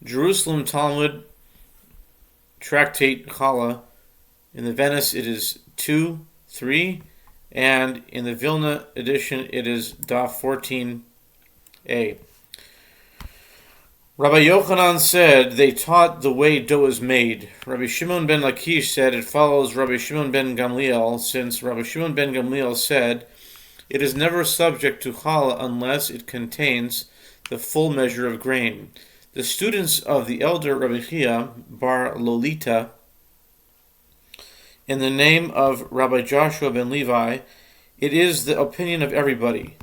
Jerusalem Talmud, Tractate Challah. In the Venice, it is 2, 3, and in the Vilna edition, it is Daf 14a. Rabbi Yochanan said, they taught the way dough is made. Rabbi Shimon ben Lakish said, it follows Rabbi Shimon ben Gamliel, since Rabbi Shimon ben Gamliel said, it is never subject to challah unless it contains the full measure of grain. The students of the elder Rabbi Chia bar Lolita, in the name of Rabbi Joshua ben Levi, it is the opinion of everybody.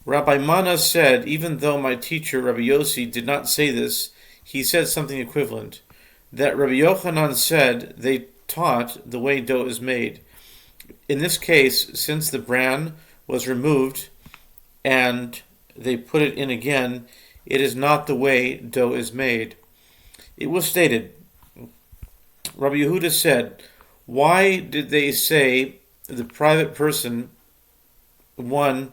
Rabbi Mana said, even though my teacher Rabbi Yossi did not say this, he said something equivalent. That Rabbi Yochanan said they taught the way dough is made. In this case, since the bran was removed and they put it in again, it is not the way dough is made. It was stated, Rabbi Yehuda said, why did they say the private person won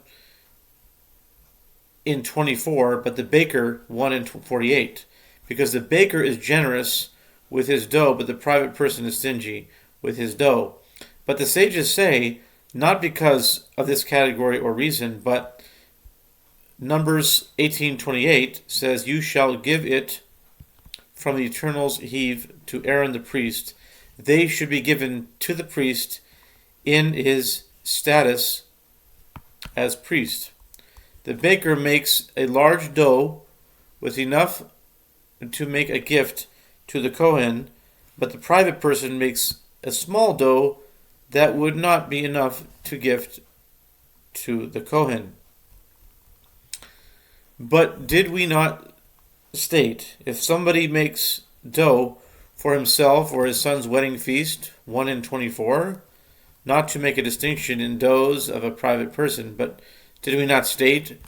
in 24, but the baker won in 48? Because the baker is generous with his dough, but the private person is stingy with his dough. But the sages say, not because of this category or reason, but Numbers 18:28 says, you shall give it from the Eternal's heave to Aaron the priest. They should be given to the priest in his status as priest. The baker makes a large dough with enough to make a gift to the Kohen, but the private person makes a small dough that would not be enough to gift to the Kohen. But did we not state, if somebody makes dough for himself or his son's wedding feast, 1 in 24, not to make a distinction in doughs of a private person, but did we not state,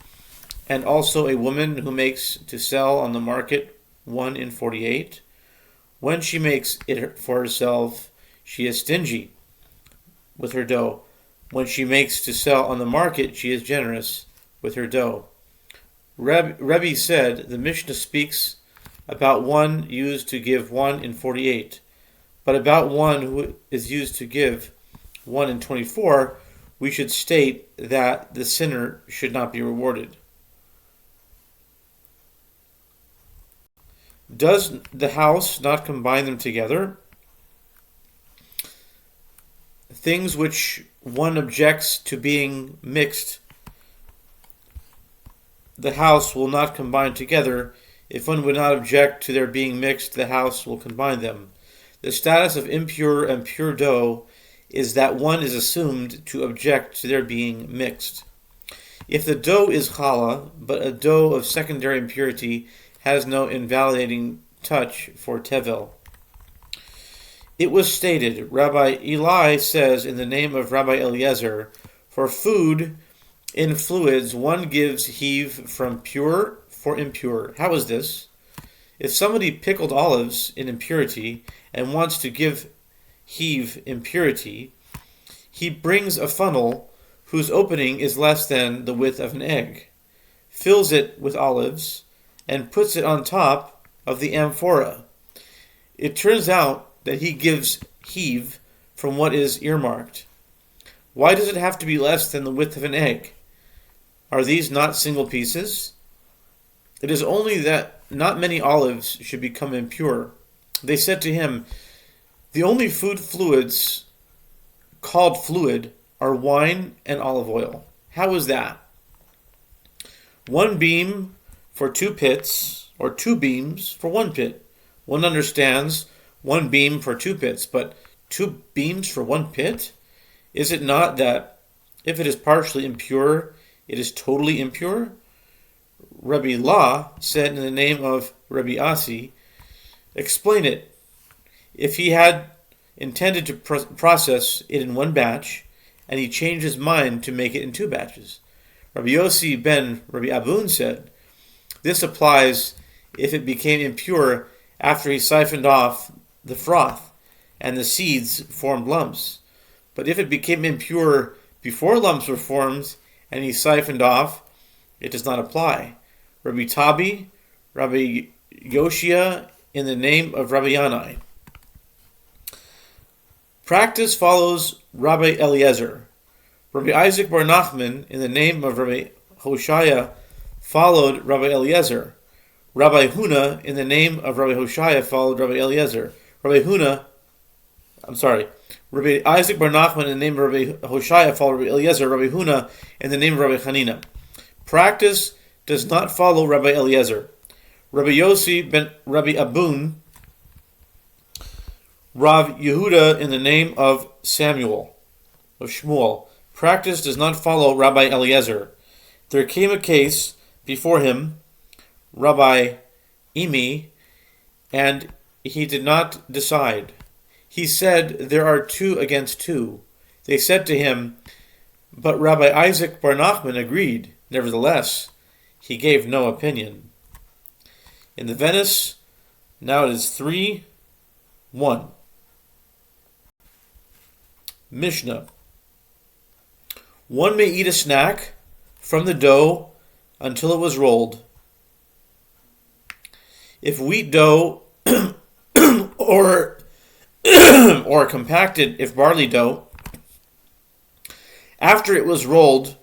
and also a woman who makes to sell on the market, 1 in 48, when she makes it for herself, she is stingy with her dough. When she makes to sell on the market, she is generous with her dough. Rebbe said, the Mishnah speaks about one used to give 1 in 48, but about one who is used to give 1 in 24, we should state that the sinner should not be rewarded. Does the house not combine them together? Things which one objects to being mixed, the house will not combine together. If one would not object to their being mixed, the house will combine them. The status of impure and pure dough is that one is assumed to object to their being mixed. If the dough is challah, but a dough of secondary impurity has no invalidating touch for tevel. It was stated, Rabbi Eli says in the name of Rabbi Eliezer, for food in fluids one gives heave from pure for impure. How is this? If somebody pickled olives in impurity and wants to give heave impurity, he brings a funnel whose opening is less than the width of an egg, fills it with olives, and puts it on top of the amphora. It turns out that he gives heave from what is earmarked. Why does it have to be less than the width of an egg? Are these not single pieces? It is only that not many olives should become impure. They said to him, the only food fluids called fluid are wine and olive oil. How is that? 1 beam for 2 pits, or 2 beams for 1 pit. One understands 1 beam for 2 pits, but 2 beams for 1 pit? Is it not that if it is partially impure, it is totally impure? Rabbi La said in the name of Rabbi Asi, explain it. If he had intended to process it in 1 batch, and he changed his mind to make it in 2 batches. Rabbi Yossi ben Rabbi Abun said, this applies if it became impure after he siphoned off the froth, and the seeds formed lumps. But if it became impure before lumps were formed, and he siphoned off, it does not apply. Rabbi Tabi, Rabbi Yoshia in the name of Rabbi Yanai. Practice follows Rabbi Eliezer. Rabbi Isaac bar Nachman in the name of Rabbi Hoshaya followed Rabbi Eliezer. Rabbi Huna in the name of Rabbi Hoshaya followed Rabbi Eliezer. Rabbi Isaac bar Nachman in the name of Rabbi Hoshaya followed Rabbi Eliezer. Rabbi Huna in the name of Rabbi Hanina. Practice does not follow Rabbi Eliezer. Rabbi Yossi ben Rabbi Abun, Rav Yehuda in the name of Shmuel. Practice does not follow Rabbi Eliezer. There came a case before him, Rabbi Imi, and he did not decide. He said, there are 2 against 2. They said to him, but Rabbi Isaac bar Nachman agreed. Nevertheless, he gave no opinion. In the Venice, now it is 3-1. Mishnah. One may eat a snack from the dough until it was rolled. If wheat dough or compacted, if barley dough, after it was rolled,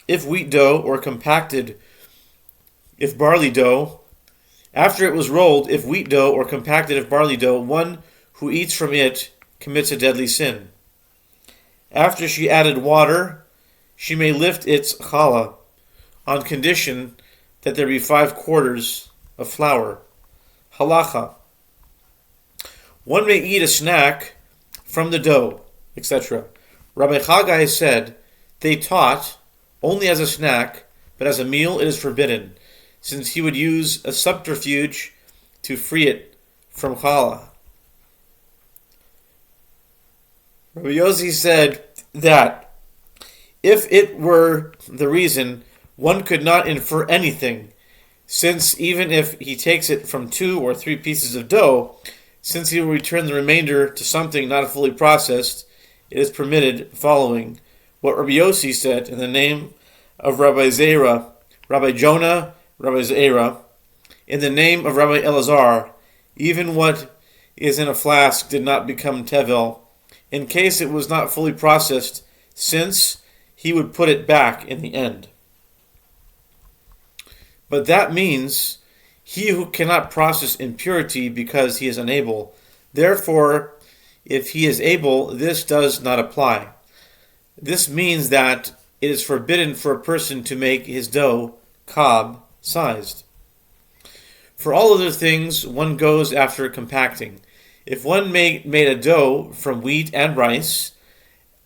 if wheat dough or compacted, if barley dough, after it was rolled, if wheat dough or compacted, if barley dough, one who eats from it commits a deadly sin. After she added water, she may lift its challah, on condition that there be 5 quarters of flour. Halacha. One may eat a snack from the dough, etc. Rabbi Chagai said, they taught, only as a snack, but as a meal it is forbidden, since he would use a subterfuge to free it from challah. Rabbi Yossi said that if it were the reason, one could not infer anything, since even if he takes it from 2 or 3 pieces of dough, since he will return the remainder to something not fully processed, it is permitted, following what Rabbi Yossi said in the name of Rabbi Zera, Rabbi Jonah, Rabbi Zera, in the name of Rabbi Elazar, even what is in a flask did not become tevel, in case it was not fully processed, since he would put it back in the end. But that means he who cannot process impurity because he is unable. Therefore, if he is able, this does not apply. This means that it is forbidden for a person to make his dough cob-sized. For all other things, one goes after compacting. If one made a dough from wheat and rice,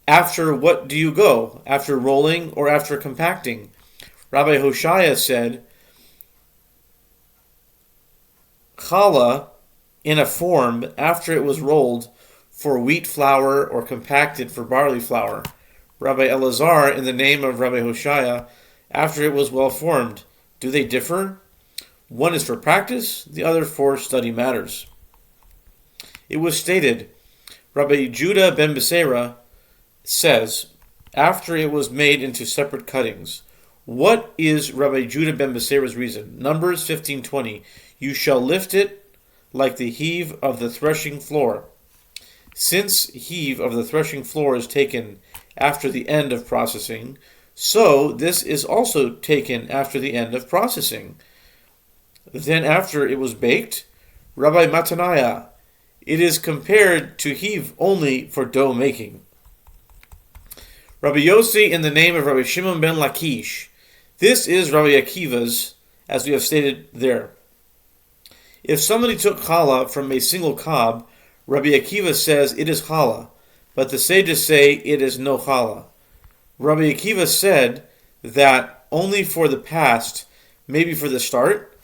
after what do you go? After rolling or after compacting? Rabbi Hoshaya said, Challah in a form after it was rolled for wheat flour or compacted for barley flour. Rabbi Elazar in the name of Rabbi Hoshaya after it was well formed. Do they differ? One is for practice, the other for study matters. It was stated, Rabbi Judah ben Beseira says, after it was made into separate cuttings. What is Rabbi Judah ben Beseira's reason? Numbers 15:20. You shall lift it like the heave of the threshing floor. Since heave of the threshing floor is taken after the end of processing, so this is also taken after the end of processing. Then after it was baked, Rabbi Mataniah, it is compared to heave only for dough making. Rabbi Yossi in the name of Rabbi Shimon ben Lakish. This is Rabbi Akiva's, as we have stated there. If somebody took challah from a single cob, Rabbi Akiva says it is challah, but the sages say it is no challah. Rabbi Akiva said that only for the past, maybe for the start.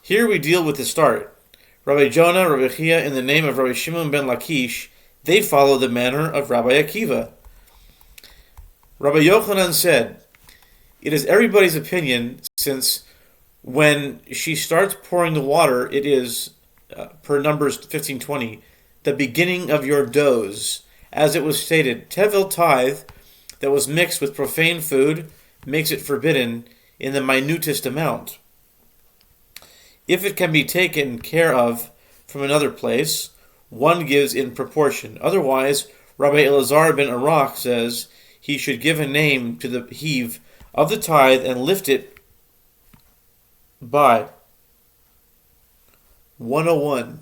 Here we deal with the start. Rabbi Jonah, Rabbi Chia, in the name of Rabbi Shimon ben Lakish, they follow the manner of Rabbi Akiva. Rabbi Yochanan said, it is everybody's opinion, since when she starts pouring the water, it is, per Numbers 15:20, the beginning of your doughs. As it was stated, tevel tithe that was mixed with profane food makes it forbidden in the minutest amount. If it can be taken care of from another place, one gives in proportion. Otherwise, Rabbi Elazar ben Arak says he should give a name to the heave of the tithe and lift it by 101.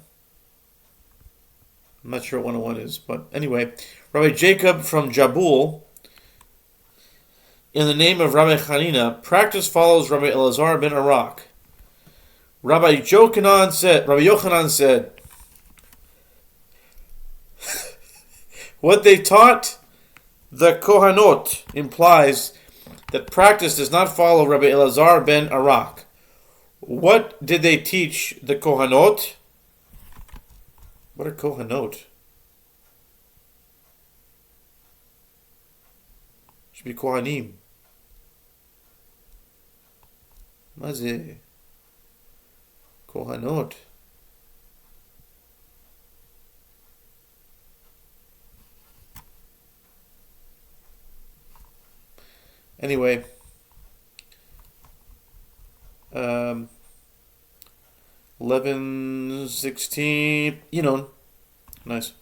I'm not sure what 101 is, but anyway, Rabbi Jacob from Jabul, in the name of Rabbi Hanina, practice follows Rabbi Elazar ben Arak. Rabbi Yochanan said, what they taught the Kohanot implies that practice does not follow Rabbi Elazar ben Arak. What did they teach the Kohanot? What are Kohanot? Should be Kohanim. Maze Kohanot. Anyway, 11:16. Nice.